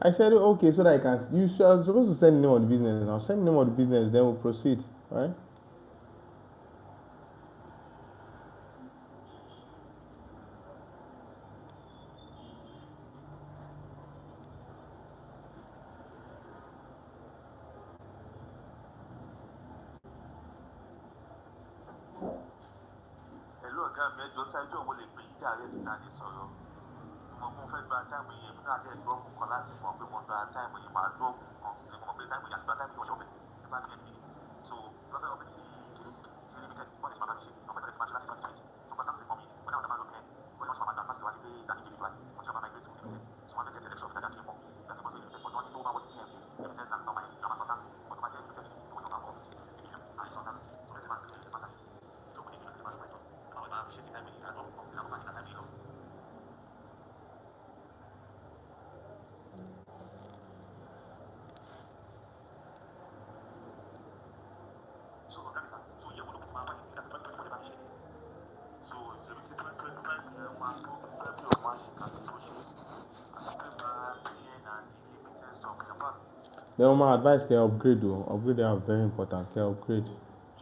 I said, okay, so that I can. You are supposed to send the name of the business now. Send the name of the business, then we'll proceed, right? Hello, ọ̀gá mi ẹjọ́ ṣáájú òun lè pè yí dàrẹ́ sí ká lè sọ̀rọ̀. Mo fẹ́ gba táìmù yẹn fún àti ẹ̀dùn ọ̀gùn kan láti mọ̀ pé mo gba táìmù yẹn máa dún ọ̀gùn kan ní mo mọ̀ pé táìmù yẹn àti gba táìmù yẹn ọ̀ṣọ́ bẹ̀ ẹ bá mi ẹ̀ bí. So lọ́fẹ̀ẹ́ ọ̀bẹ sí kiri sí limited wọ́n lè ṣe máa bá mi ṣe ọ̀pẹ́ tẹ̀lé ti máa ṣe láti 2020. So pátá sí mọ́ mi wọ́n náà máa lọ bẹ́ẹ̀ wọ́n ní wọ́n ṣe máa gba fásitì wá ní pé ìdájí jẹ́ ìdúrà wọ́n ṣe máa máa gbé tó limited. So wọ́n fẹ́ tẹ̀lé ṣọ́ọ̀bù dáadáa kí n mọ̀ láti mọ̀ sí limited pọ̀ náà ní tó bá wọ́n ní pm mss and normal yàrá sọ̀tàǹtì wọ́n tó bá jẹ́ limited ní ìwọ̀n náà kọ́ ìbílẹ̀ àrí sọ̀tàǹtì so lẹ́tẹ̀ máa tẹ̀lé pátá yìí so mo ní ìbílẹ̀ máa lọ́wọ́ ẹ̀sọ́ àwọn ìbá fi ṣe ti táìmù yìí àdó ọ̀pọ̀ ìlànà máa ní táìmù yìí lọ. So ọ̀gá mi sà so ìyẹn wo ló máa wáyé sí ìdájọ́ tó wọlé bá mi ṣe. So ìṣèlú tí 2025 yẹn máa tó fẹ́ bí ọmọ àṣìkà tó ṣe àti pé máa bí ẹ̀ náà ní limited stock ẹ̀ bá. Then my advice can upgrade though. Upgrade are very important. Can upgrade.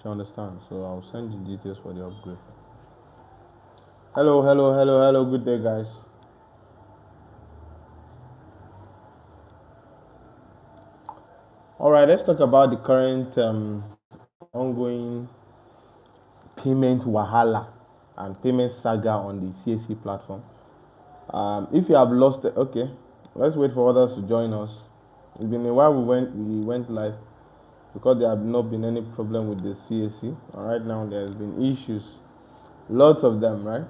She understand. So I'll send you details for the upgrade. Hello, hello, hello, hello. Good day, guys. All right, let's talk about the current ongoing payment wahala and payment saga on the CAC platform. If you have lost it, okay, let's wait for others to join us. It's been a while we went live because there have not been any problem with the CAC. All right, now there's been issues, lots of them, right?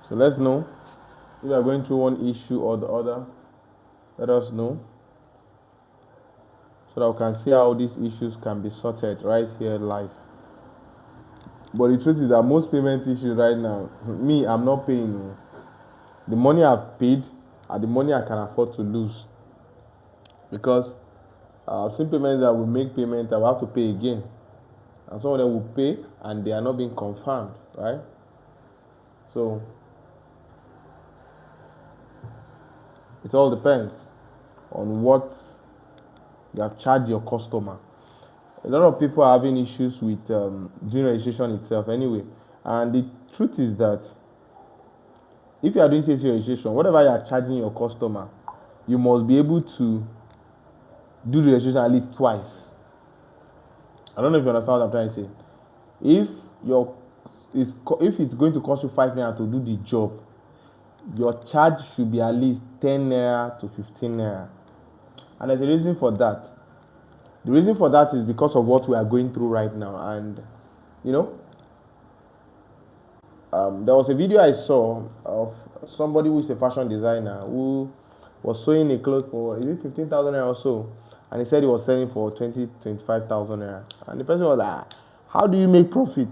So let's know if you are going through one issue or the other. Let us know so that we can see how these issues can be sorted right here live. But the truth is that most payment issues right now, me, I'm not paying. The money I've paid are the money I can afford to lose. Because I've seen payments that will make payment, I will have to pay again. And some of them will pay and they are not being confirmed, right? So it all depends on what you have charged your customer. A lot of people are having issues with doing registration itself anyway. And the truth is that if you are doing CAC registration, whatever you are charging your customer, you must be able to do the registration at least twice. I don't know if you understand what I'm trying to say. If it's going to cost you 5 naira to do the job, your charge should be at least 10 naira to 15 naira. And there's a reason for that. The reason for that is because of what we are going through right now. And you know, there was a video I saw of somebody who is a fashion designer who was sewing a cloth for, is it 15,000 naira or so, and he said he was selling for 25,000 naira. And the person was like, how do you make profit?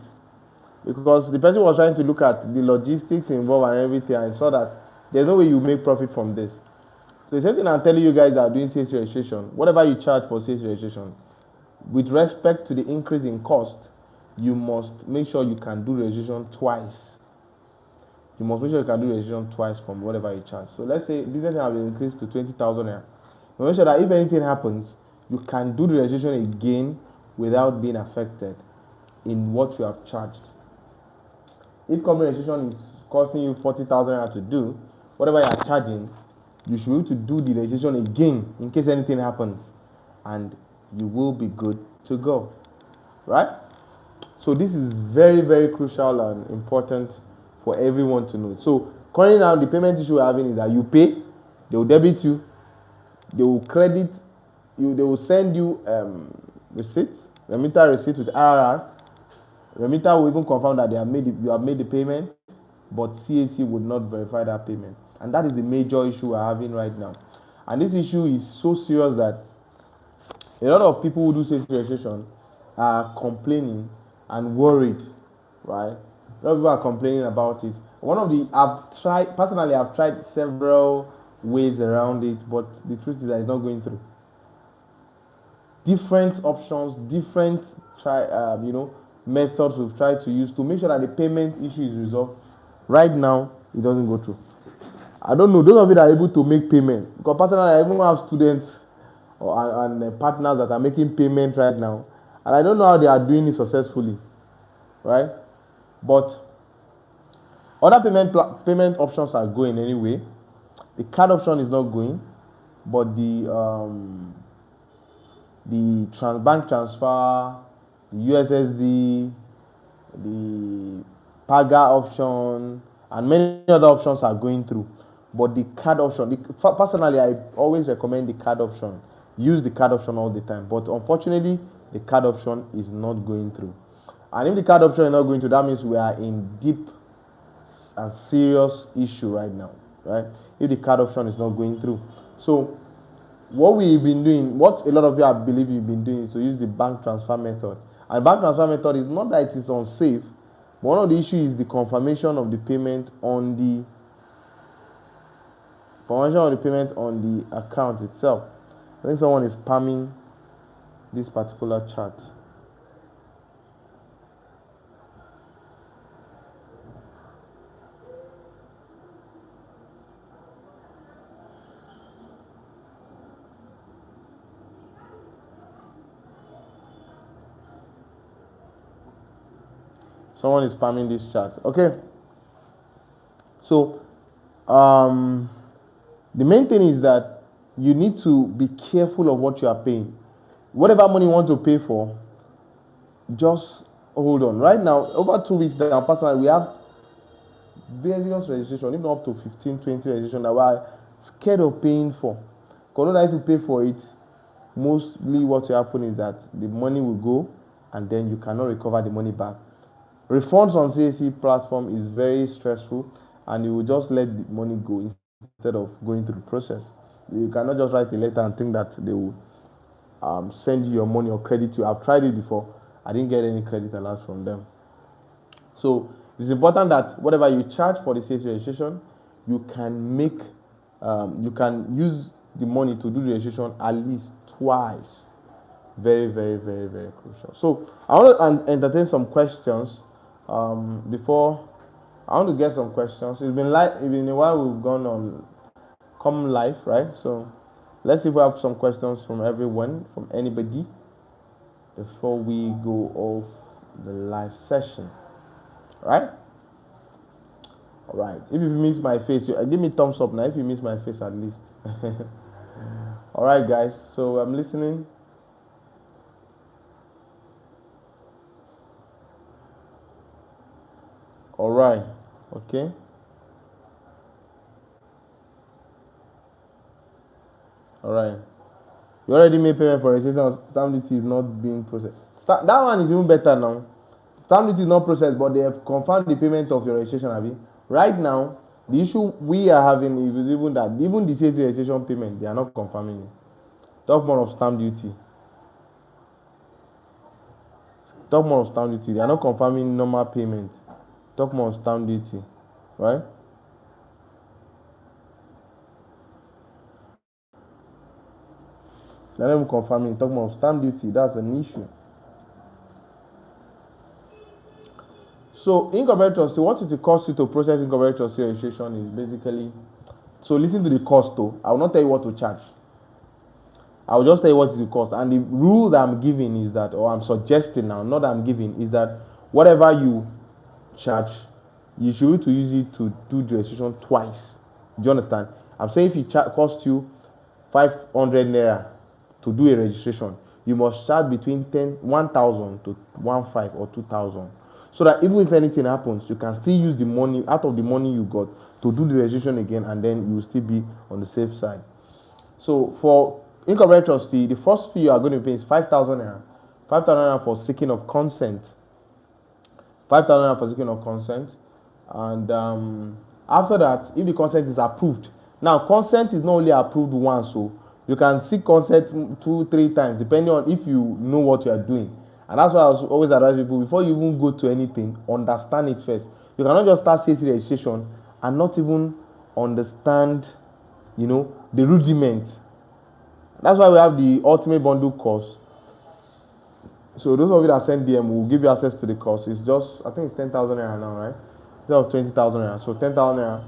Because the person was trying to look at the logistics involved and everything, and saw that there's no way you make profit from this. So the same thing I'm telling you guys that are doing CAC registration, whatever you charge for CAC registration, with respect to the increase in cost, you must make sure you can do registration twice. You must make sure you can do registration twice from whatever you charge. So let's say business have increased to 20,000 naira. Make sure that if anything happens, you can do the registration again without being affected in what you have charged. If company registration is costing you 40,000 naira to do, whatever you are charging, you should be able to do the registration again in case anything happens, and you will be good to go, right? So this is very, very crucial and important for everyone to know. So currently now the payment issue we're having is that you pay, they will debit you, they will credit you, they will send you receipt, remitter receipt with RR. Remitter will even confirm that you have made the payment, but CAC would not verify that payment. And that is the major issue we're having right now. And this issue is so serious that a lot of people who do CAC registration are complaining and worried, right? A lot of people are complaining about it. I've tried several ways around it, but the truth is that it's not going through. Different options, different methods we've tried to use to make sure that the payment issue is resolved. Right now, it doesn't go through. I don't know. Those of you that are able to make payment, because personally, I even have students and partners that are making payment right now, and I don't know how they are doing it successfully, right? But other payment options are going anyway. The card option is not going, but the bank transfer, the USSD, the Paga option, and many other options are going through. But the card option, personally, I always recommend the card option. Use the card option all the time. But unfortunately, the card option is not going through. And if the card option is not going through, that means we are in deep and serious issue right now, right? If the card option is not going through. So what we've been doing, what a lot of you I believe you've been doing, is to use the bank transfer method. And bank transfer method is not that it is unsafe, but one of the issues is the confirmation of the payment on the account itself. I think someone is spamming this particular chart. Someone is spamming this chat. Okay. So, the main thing is that you need to be careful of what you are paying. Whatever money you want to pay for, just hold on. Right now, over 2 weeks now, personally, we have various registration, even up to 15, 20 registration that we are scared of paying for. Because if you pay for it, mostly what will happen is that the money will go and then you cannot recover the money back. Refunds on CAC platform is very stressful and you will just let the money go instead of going through the process. You cannot just write a letter and think that they will send you your money or credit you. I've tried it before. I didn't get any credit alerts from them. So it's important that whatever you charge for the CAC registration, you can use the money to do the registration at least twice. Very, very, very, very crucial. So I want to entertain some questions before. I want to get some questions. It's been a while we've gone on Come Live, right? So let's see if we have some questions from everyone, from anybody, before we go off the live session. Right? All right. If you miss my face, give me thumbs up now. If you miss my face, at least. All right, guys. So I'm listening. All right. Okay. All right. You already made payment for registration. Stamp duty is not being processed. That one is even better now. Stamp duty is not processed, but they have confirmed the payment of your registration. Abi. Right now, the issue we are having is even that even the CAC registration payment, they are not confirming it. Talk more of stamp duty. Talk more of stamp duty. They are not confirming normal payment. Talk more of stamp duty, right? They're not even confirming. Talk more of stamp duty. That's an issue. So incorporate trustee, what it will cost you to process incorporate trustee registration is basically, so listen to the cost though. I will not tell you what to charge. I will just tell you what it will cost. And the rule that I'm giving is that, or I'm suggesting now, not that I'm giving, is that whatever you charge, you should be able to use it to do the registration twice. Do you understand? I'm saying if it costs you 500 naira to do a registration, you must charge between 1,000 to 1,500 or 2,000. So that even if anything happens, you can still use the money out of the money you got to do the registration again, and then you will still be on the safe side. So for incorporate trustee, the first fee you are going to pay is 5,000 naira. 5,000 naira for seeking of consent. 5,000 naira for seeking of consent. And after that, if the consent is approved, now consent is not only approved once, so you can seek consent 2-3 times depending on if you know what you are doing. And that's why I always advise people, before you even go to anything, understand it first. You cannot just start CAC registration and not even understand, the rudiment. That's why we have the ultimate bundle course. So those of you that send DM will give you access to the course. It's just, I think it's 10,000 naira now, right? Instead of 20,000 naira. So 10,000 naira.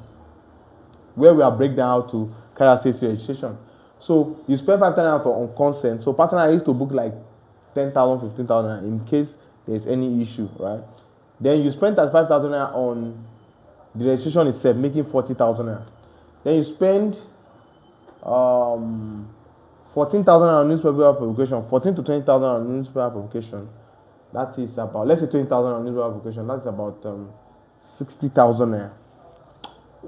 where we are break down how to carry out CAC registration. So you spend 5,000 for on consent. So personally, I used to book like 10,000, 15,000 in case there's any issue, right? Then you spend 35,000 on the registration itself, making 40,000 naira. Then you spend 14,000 on newspaper publication, 14 to 20,000 on newspaper publication. That is about, let's say 20,000 on newspaper publication. That's about 60,000 naira.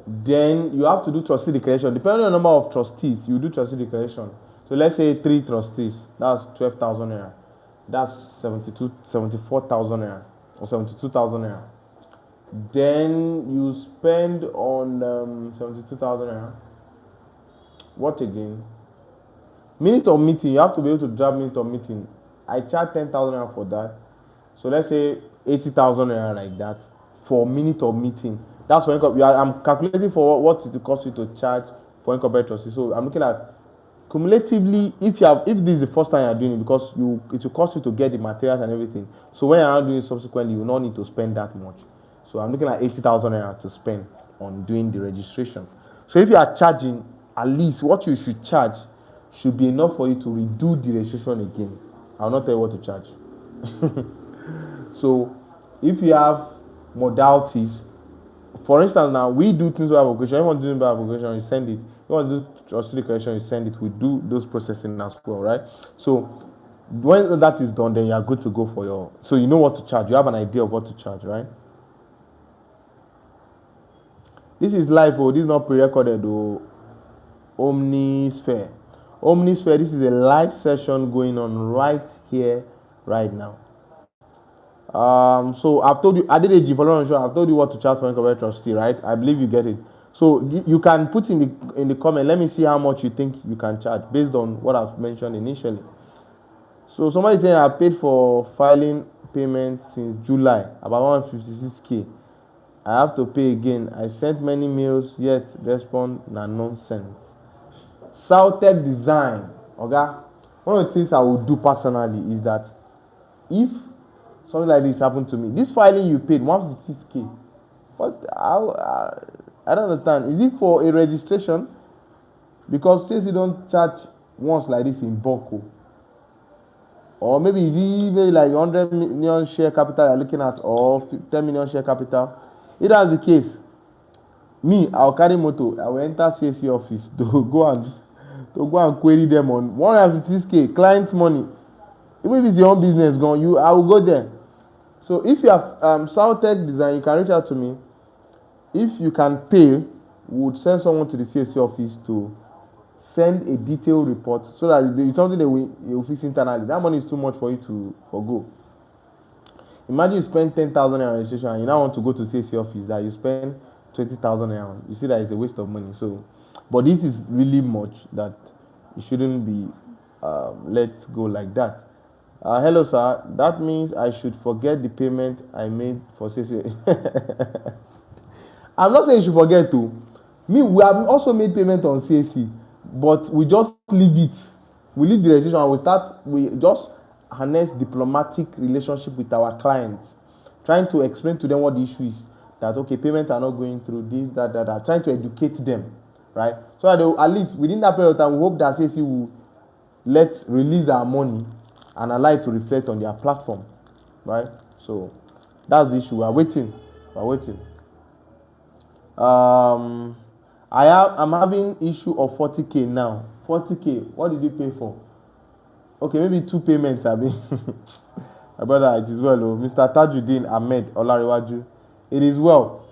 Then you have to do trustee declaration. Depending on the number of trustees, you do trustee declaration. So let's say 3 trustees. That's 12,000 naira. That's 74,000 naira or 72,000 naira. Then you spend on 72,000 naira. What again? Minute of meeting. You have to be able to draft minute of meeting. I charge 10,000 naira for that. So let's say 80,000 naira like that for minute of meeting. That's for I'm calculating for what it will cost you to charge for incorporate trustee. So I'm looking at cumulatively, if this is the first time you're doing it, because it will cost you to get the materials and everything. So when you're not doing it subsequently, you will not need to spend that much. So I'm looking at 80,000 naira to spend on doing the registration. So if you are charging, at least what you should charge should be enough for you to redo the registration again. I'll not tell you what to charge. So if you have modalities, for instance, now we do things by application. If you want to do by application, you send it. If you want to do trustee declaration, you send it. We do those processing as well, right? So when that is done, then you are good to go for your. So you know what to charge. You have an idea of what to charge, right? This is live, oh. This is not pre-recorded, oh. Omnisphere. Omnisphere. This is a live session going on right here, right now. So I've told you, I did a G4 show. I've told you what to charge for incorporate trustee, right? I believe you get it. So you can put in the comment. Let me see how much you think you can charge based on what I've mentioned initially. So somebody saying I paid for filing payment since July, about 156k. I have to pay again. I sent many mails, yet respond na nonsense. Southtech design, okay? One of the things I would do personally is that if something like this happened to me, this filing you paid 156k, but I don't understand. Is it for a registration? Because since you don't charge once like this in bulk, or maybe is it maybe like 100 million share capital you're looking at, or 10 million share capital? If that's the case, me, I'll carry motor. I will enter CAC office to go and query them on 156k client money. Even if it's your own business gone, I will go there. So if you have Southtech design, you can reach out to me. If you can pay, we would send someone to the CAC office to send a detailed report so that it's something that will fix internally. That money is too much for you to forgo. Imagine you spend 10,000 naira on registration and you now want to go to CAC office that you spend 20,000 naira. You see that it's a waste of money. So, but this is really much that it shouldn't be let go like that. Hello, sir. That means I should forget the payment I made for CAC. I'm not saying you should forget to. We have also made payment on CAC, but we just leave it. We leave the registration and we just harness diplomatic relationship with our clients, trying to explain to them what the issue is, that okay, payments are not going through this, that, trying to educate them, right? So that they will, at least within that period of time, we hope that CAC will release our money and allow it to reflect on their platform, right? So that's the issue. We're waiting. I'm having issue of 40k now. 40k. What did you pay for? Okay, maybe 2 payments. My brother, it is well. Oh, Mr. Tajuddin Ahmed Olariwaju, it is well.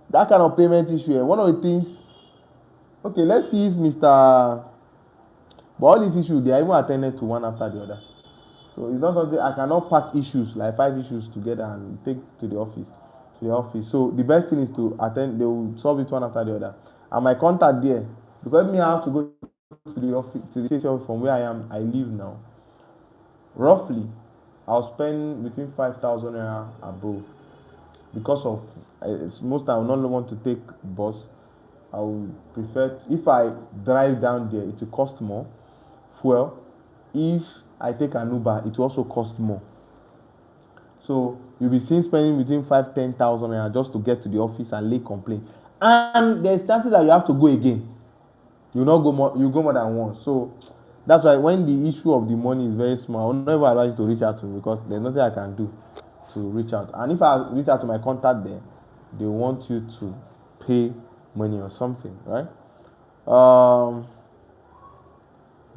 That kind of payment issue. One of the things. Okay, let's see if Mr. But all these issues, they are even attended to one after the other. So it's not something I cannot pack issues like 5 issues together and take to the office. So the best thing is to attend. They will solve it one after the other. And my contact there, because me I have to go to the office, to the station from where I live now. Roughly, I'll spend between 5,000 naira above. Because of most I will not want to take bus. I would prefer if I drive down there, it will cost more fuel. If I take an Uber, it will also cost more. So you'll be seen spending between 5,000 to 10,000 naira just to get to the office and lay complaint. and there's chances that you have to go again. You not go more, you go more than once. So that's why when the issue of the money is very small, I will never advise you to reach out to me because there's nothing I can do to reach out. And if I reach out to my contact there, they want you to pay money or something, right?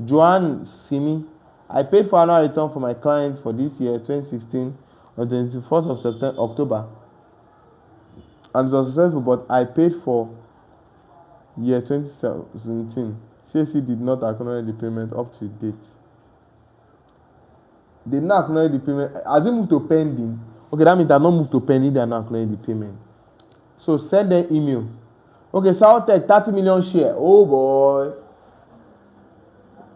Joanne Simi, I paid for annual return for my client for this year 2016 on 24th of September October, and it was successful, but I paid for year 2017. CAC did not acknowledge the payment up to date. They did not acknowledge the payment. Has it moved to pending? Okay, that means they are not moved to pending, they are not acknowledging the payment. So send them email. Okay, Southtech 30 million share. Oh boy.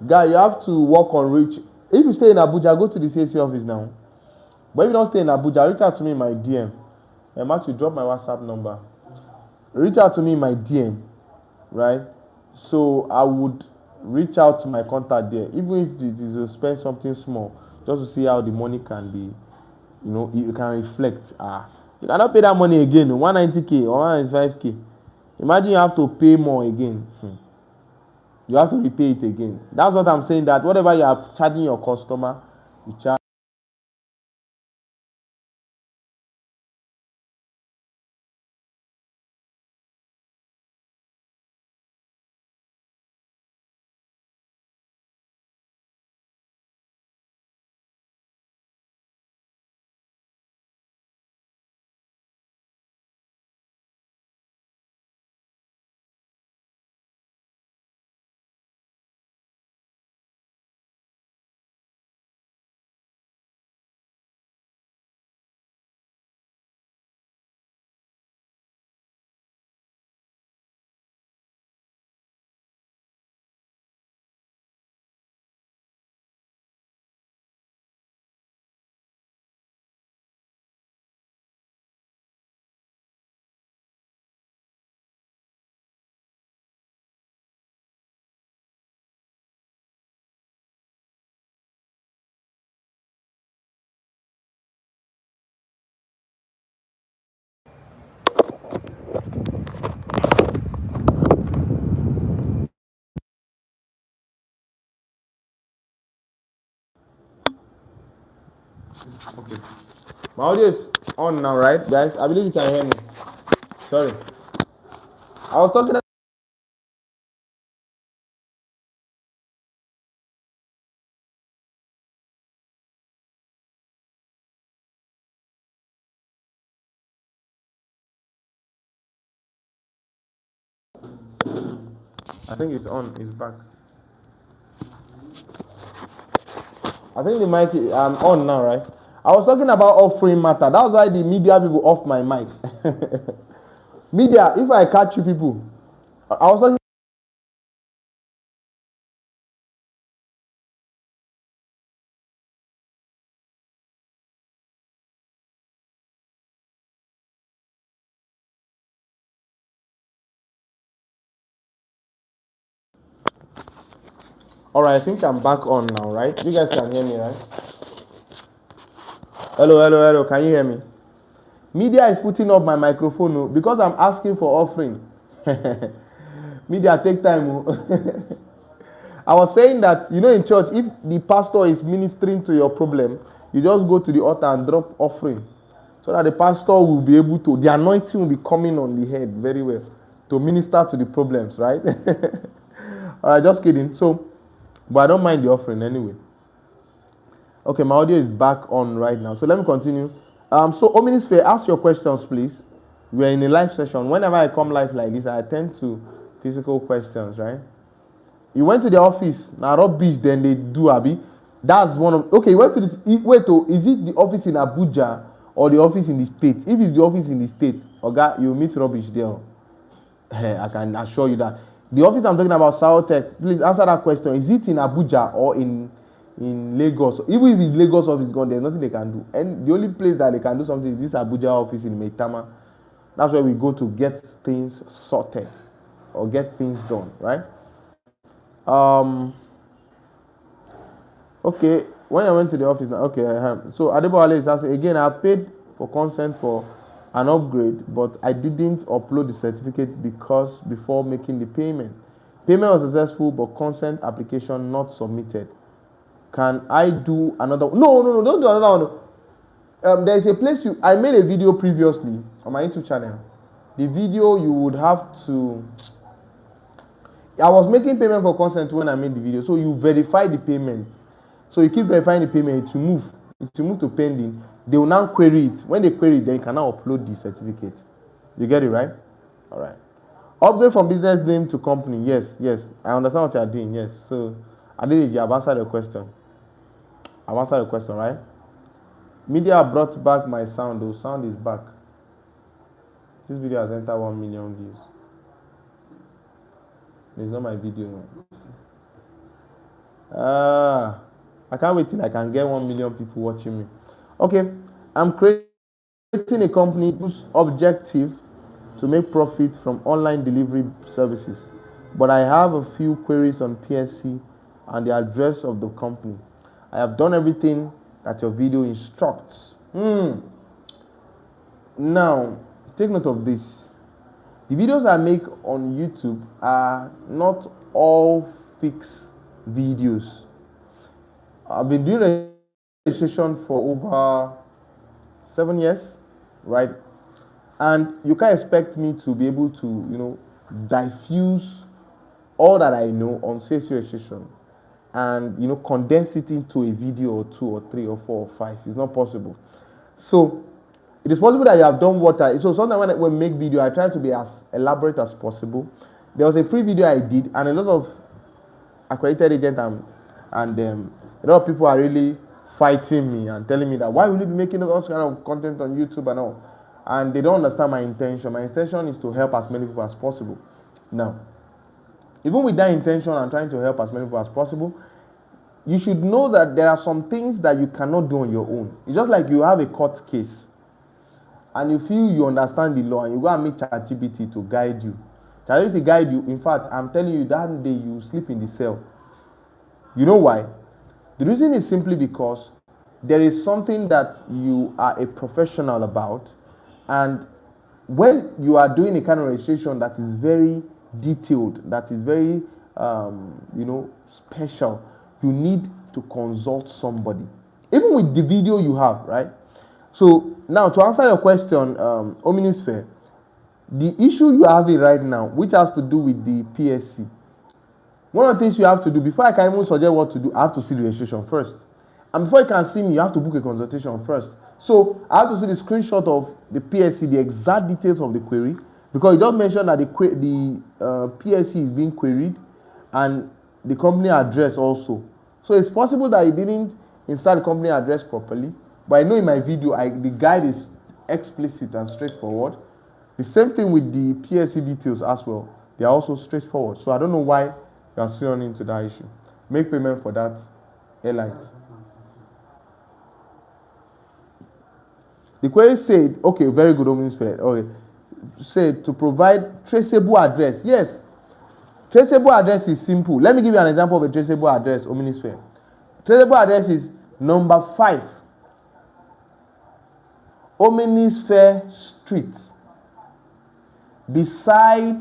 Guy, you have to work on reach. If you stay in Abuja, go to the CAC office now. But if you don't stay in Abuja, reach out to me in my DM. I'm about to drop my WhatsApp number. Reach out to me in my DM, right? So I would reach out to my contact there, even if it is to spend something small, just to see how the money can be, you can reflect. You cannot pay that money again, 190k or 195k. Imagine you have to pay more again. You have to repay it again. That's what I'm saying, that whatever you are charging your customer, you charge. Okay. My audio is on now, right, guys? I believe you can hear me. Sorry. I was talking. I think it's on. It's back. I think the mic is on now, right? I was talking about offering matter. That's why the media people off my mic. Media, if I catch you people, I was talking. All right, I think I'm back on now, right? You guys can hear me, right? Hello, hello, hello. Can you hear me? Media is putting up my microphone because I'm asking for offering. Media, take time. I was saying that, in church, if the pastor is ministering to your problem, you just go to the altar and drop offering, so that the pastor will be able to, the anointing will be coming on the head very well to minister to the problems, right? All right, just kidding. So, but I don't mind the offering anyway. Okay, my audio is back on right now. So let me continue. So Omnisphere, ask your questions, please. We are in a live session. Whenever I come live like this, I attend to physical questions, right? You went to the office, now rubbish, then they do, Abi. That's one of, okay, you went to this, wait, is it the office in Abuja or the office in the state? If it's the office in the state, okay, you meet rubbish there. I can assure you that. The office I'm talking about, Southtech, please answer that question. Is it in Abuja or in Lagos? Even if it's Lagos office gone, there's nothing they can do. And the only place that they can do something is this Abuja office in Maitama. That's where we go to get things sorted or get things done, right? Okay, when I went to the office now, okay, so Adebowale is asking again. I paid for consent for an upgrade, but I didn't upload the certificate because before making the payment. Payment was successful, but consent application not submitted. Can I do another? No, don't do another one. There is a place I made a video previously on my YouTube channel. The video you would have to. I was making payment for consent when I made the video, so you verify the payment. So you keep verifying the payment to move. To move to pending, they will now query it. When they query it, then you can now upload the certificate. You get it, right? All right. Upgrade from business name to company. Yes. I understand what you are doing. Yes. So, Adeliji, I've answered your question. Right? Media brought back my sound. The sound is back. This video has entered 1 million views. It's not my video. I can't wait till I can get 1 million people watching me. Okay, I'm creating a company whose objective to make profit from online delivery services, but I have a few queries on PSC and the address of the company. I have done everything that your video instructs. Now, take note of this. The videos I make on YouTube are not all fixed videos. I've been doing registration for over 7 years, right? And you can't expect me to be able to, diffuse all that I know on sales registration and, condense it into a video or 2 or 3 or 4 or 5. It's not possible. So it is possible that you have done so sometimes when I make video, I try to be as elaborate as possible. There was a free video I did, and a lot of accredited agents and a lot of people are really fighting me and telling me that why will you be making all kind of content on YouTube and all, and they don't understand my intention. My intention is to help as many people as possible. Now, even with that intention and trying to help as many people as possible, you should know that there are some things that you cannot do on your own. It's just like you have a court case and you feel you understand the law and you go and meet ChatGPT to guide you. ChatGPT guide you. In fact, I'm telling you, that day you sleep in the cell. You know why? The reason is simply because there is something that you are a professional about, and when you are doing a kind of registration that is very detailed, that is very special, you need to consult somebody, even with the video you have, right? So now to answer your question, Omnisphere, the issue you are having right now, which has to do with the PSC, one of the things you have to do before I can even suggest what to do, I have to see the registration first. And before you can see me, you have to book a consultation first. So I have to see the screenshot of the PSC, the exact details of the query, because you just mentioned that the PSC is being queried and the company address also. So it's possible that you didn't insert the company address properly, but I know in my video, the guide is explicit and straightforward. The same thing with the PSC details as well. They are also straightforward. So I don't know why you are still running into that issue. Make payment for that airlight. The query said, okay, very good, Omnisphere. Okay, said to provide traceable address. Yes, traceable address is simple. Let me give you an example of a traceable address, Omnisphere. Traceable address is number 5, Omnisphere Street, beside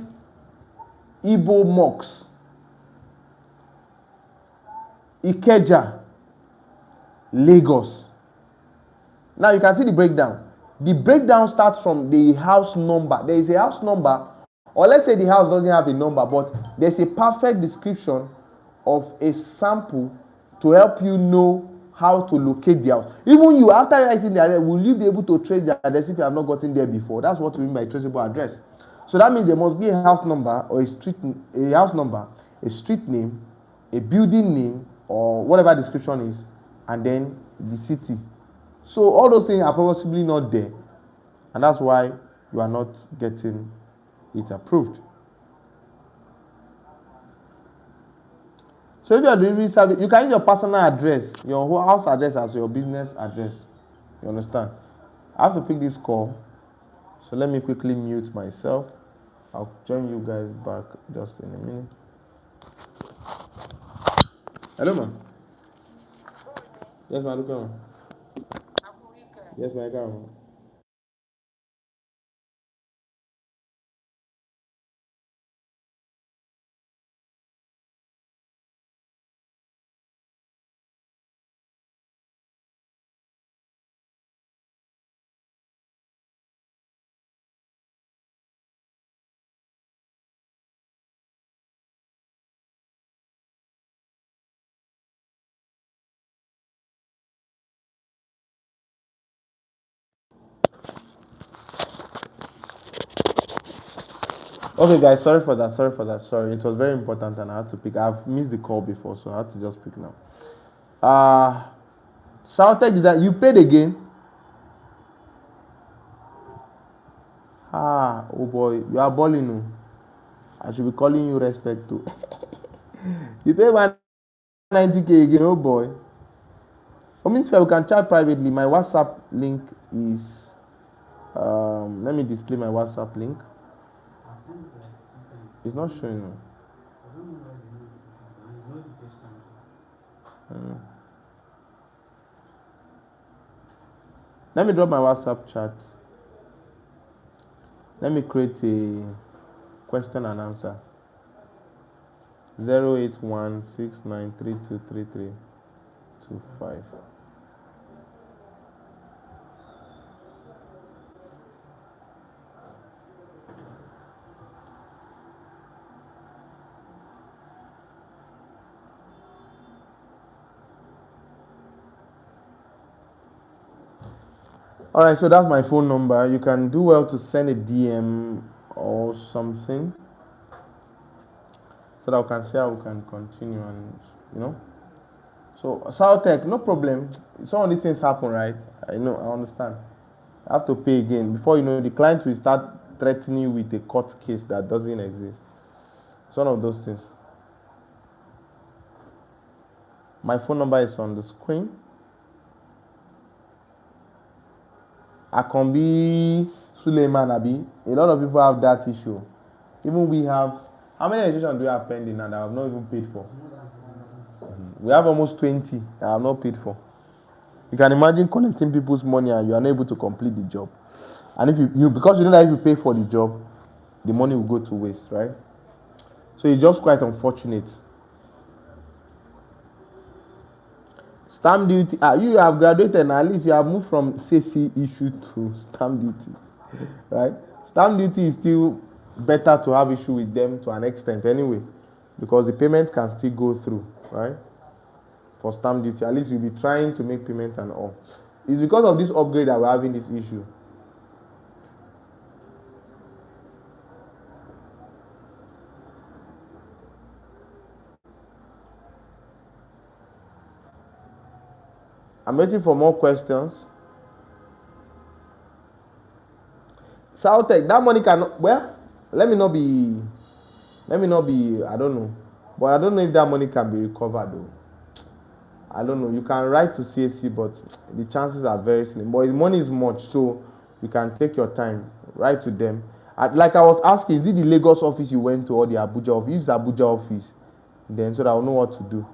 Igbo Mosque, Ikeja, Lagos. Now you can see the breakdown. The breakdown starts from the house number. There is a house number, or let's say the house doesn't have a number, but there's a perfect description of a sample to help you know how to locate the house. Even you, after writing the address, will you be able to trace the address if you have not gotten there before? That's what we mean by traceable address. So that means there must be a house number or a house number, a street name, a building name, or whatever description is, and then the city. So all those things are possibly not there, and that's why you are not getting it approved. So if you are doing service, you can use your personal address, your house address as your business address. You understand? I have to pick this call, so let me quickly mute myself. I'll join you guys back just in a minute. Hello, ma. Yes, ma. Look on. Yes, ma. Okay, guys, sorry for that. Sorry for that. Sorry, it was very important, and I had to pick. I've missed the call before, so I had to just pick now. Soundtech design. You paid again? Oh boy, you are balling. No. I should be calling you respect too. You pay 190K again, oh boy. Means we can chat privately. My WhatsApp link is. Let me display my WhatsApp link. It's not showing. No. Let me drop my WhatsApp chat. Let me create a question and answer. 08169323325. All right, so that's my phone number. You can do well to send a DM or something so that we can see how we can continue and So Soundtech, no problem. Some of these things happen, right? I know, I understand. I have to pay again. Before you know, the client will start threatening you with a court case that doesn't exist. It's one of those things. My phone number is on the screen. Akombi Suleiman Abi. A lot of people have that issue. Even we have, how many registrations do we have pending and I have not even paid for? We have almost 20 that I have not paid for. You can imagine collecting people's money and you are not able to complete the job. And if you because you know that if you pay for the job, the money will go to waste, right? So it's just quite unfortunate. Stamp duty. You have graduated and at least you have moved from CC issue to stamp duty, right? Stamp duty is still better to have issue with them to an extent anyway, because the payment can still go through, right? For stamp duty, at least you'll be trying to make payment and all. It's because of this upgrade that we're having this issue. I'm waiting for more questions. Soundtech, that money cannot. Well, let me not be. I don't know, but I don't know if that money can be recovered though. I don't know. You can write to CAC, but the chances are very slim. But the money is much, so you can take your time. Write to them. Like I was asking, is it the Lagos office you went to or the Abuja office? If it's Abuja office, then so that I'll know what to do.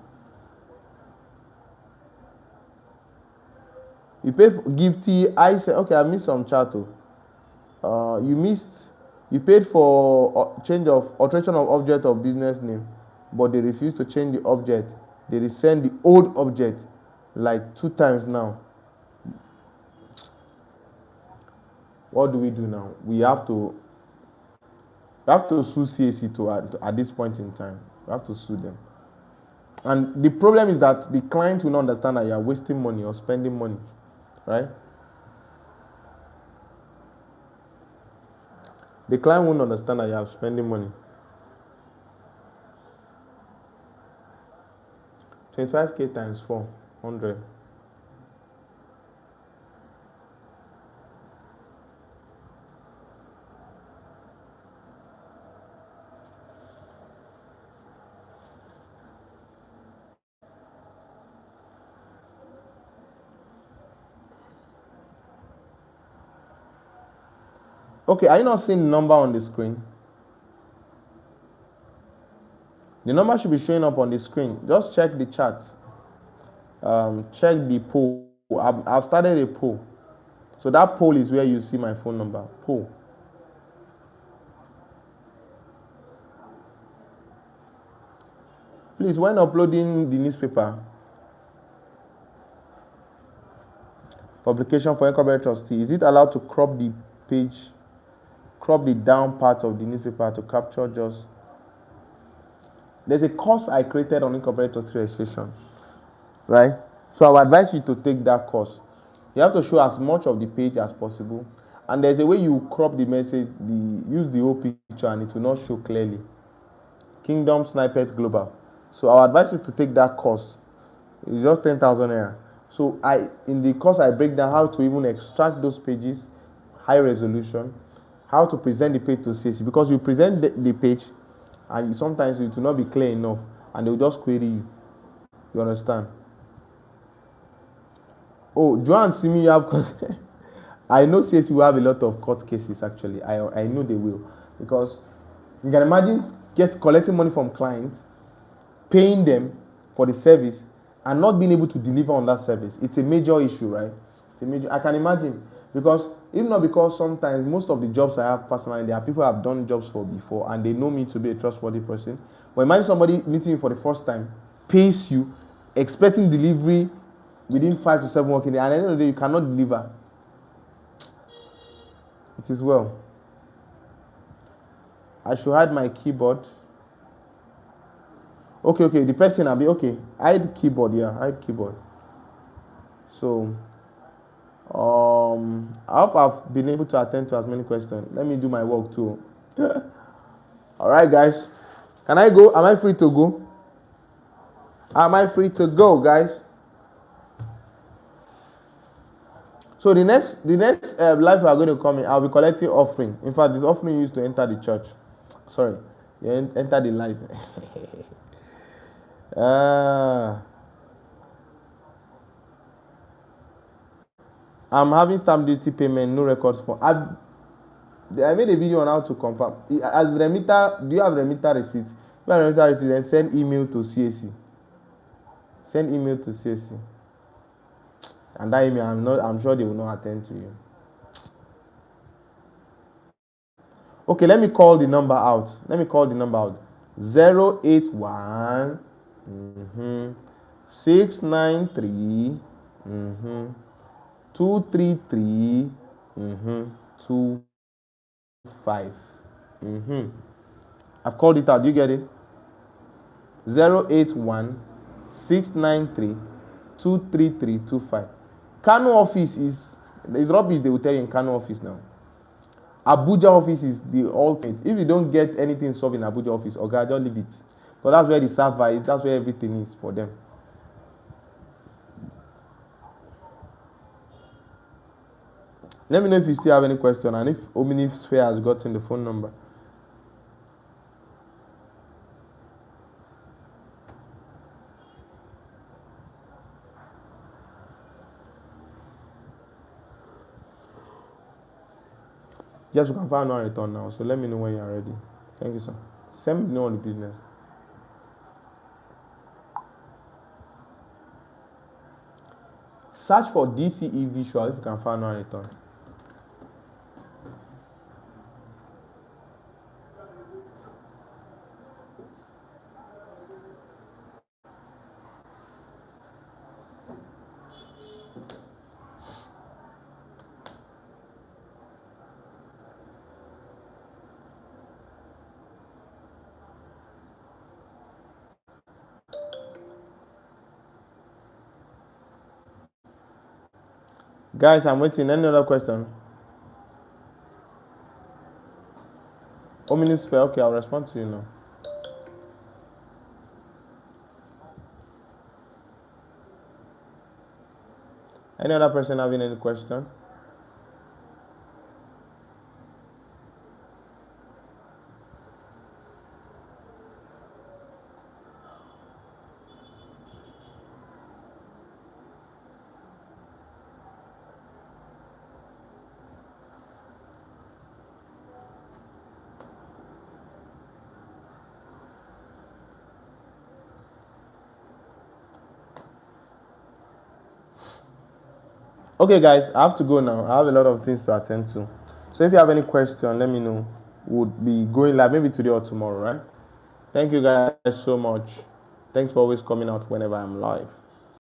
You pay for Gifty. I said, okay, I missed some chat. You paid for change of alteration of object of business name, but they refuse to change the object. They resend the old object like 2 times now. What do we do now? We have to sue CAC at this point in time. We have to sue them. And the problem is that the client will not understand that you are wasting money or spending money, right? The client won't understand that you are spending money. 25K times 400. Okay, are you not seeing the number on the screen? The number should be showing up on the screen. Just check the chat. Check the poll. I've started a poll. So that poll is where you see my phone number. Poll. Please, when uploading the newspaper, publication for incorporate trustee, is it allowed to crop the page, crop the down part of the newspaper to capture just... There's a course I created on incorporate trustee registration, right? So I would advise you to take that course. You have to show as much of the page as possible. and there's a way you crop the message, use the whole picture, and it will not show clearly. Kingdom Snippet Global. So I advise you to take that course. It's just 10,000 naira. So in the course I break down how to even extract those pages, high resolution, how to present the page to CAC, because you present the page and sometimes it will not be clear enough and they will just query you. You understand? Oh, Joanne, see me, you have I know CAC will have a lot of court cases actually. I know they will, because you can imagine collecting money from clients, paying them for the service, and not being able to deliver on that service. It's a major issue, right? It's a major. I can imagine, because even not because sometimes most of the jobs I have personally, there are people I've done jobs for before, and they know me to be a trustworthy person. But imagine somebody meeting you for the first time, pays you, expecting delivery within 5 to 7 working days, and at the end of the day you cannot deliver. It is well. I should hide my keyboard. Okay, the person will be okay. Hide keyboard, yeah, hide keyboard. So, I hope I've been able to attend to as many questions. Let me do my work too. All right, guys. Can I go? Am I free to go? Am I free to go, guys? So the next live we are going to come in, I'll be collecting offering. In fact, this offering used to enter the church. Sorry, you enter the live. I'm having stamp duty payment, no records for. I made a video on how to confirm. As remitter, do you have remitter receipt? If you have remitter receipt, then send email to CAC. Send email to CAC. And that email, I'm sure they will not attend to you. Okay, let me call the number out. 081 693 233 25. I've called it out. Do you get it? 081 693 23325. Kano office is rubbish. They will tell you in Kano office now. Abuja office is the ultimate. If you don't get anything solved in Abuja office, okay, just leave it. But that's where the server is. That's where everything is for them. Let me know if you still have any question and if Omnisphere has gotten the phone number. Yes, you can find no return now. So let me know when you are ready. Thank you, sir. Send me know on the business. Search for DCE Visual if you can find no return. Guys, I'm waiting. Any other question? Omnisphere, okay, I'll respond to you now. Any other person having any question? Okay, guys, I have to go now. I have a lot of things to attend to. So if you have any question, let me know. We'll be going live maybe today or tomorrow, right? Thank you guys so much. Thanks for always coming out whenever I'm live.